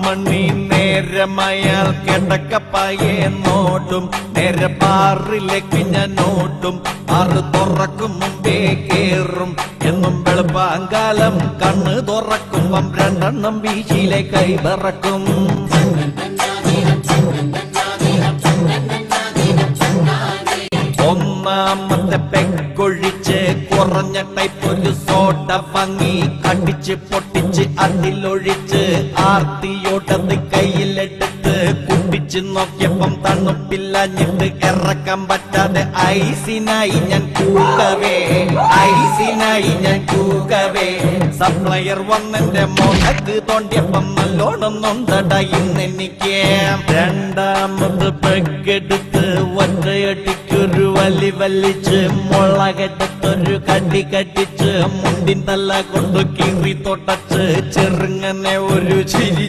മണി നേരമയാൾ കിടക്കപ്പായെ നോട്ടും നേരെ ബാറിലേക്ക് ഞാൻ ഓട്ടും 6 തുറക്കും മുമ്പേ കേറും എന്നും വെളുപ്പാങ്കാലം കണ്ണ് തുറക്കുമ്പം 2 വീശിയിലെ കൈവിറക്കും ഒന്നാമത്തെ പെക്കൊഴിച്ച് കുറഞ്ഞ ടൈപ്പ് ഒരു സോഡ വാങ്ങി അടിച്ച് പൊട്ടിച്ച് അതിലൊഴിച്ച് ആർത്തിയോട്ടത് കയ്യിലെടുത്ത് കുടിച്ച് നോക്കിയപ്പം തണുപ്പില്ലഞ്ഞിട്ട് ഇറക്കാൻ പറ്റാതെ ഐസിനായി ഞാൻ കൂകവേ സപ്ലയർ വന്നെന്റെ മുഖക്ക് തോണ്ടിയപ്പം നല്ലോണം നൊന്തട ഇന്നെനിക്ക് രണ്ടാമത് പെക്കെടുത്ത് ഒറ്റയടിക്കൊരു വലി വലിച്ച് മുളകെടുത്തൊരു കടി കടിച്ച് മുണ്ടിൻ തല കൊണ്ട് കീറി തൊട്ടച്ച് ചെറുങ്ങനെ ഒരു ചിരി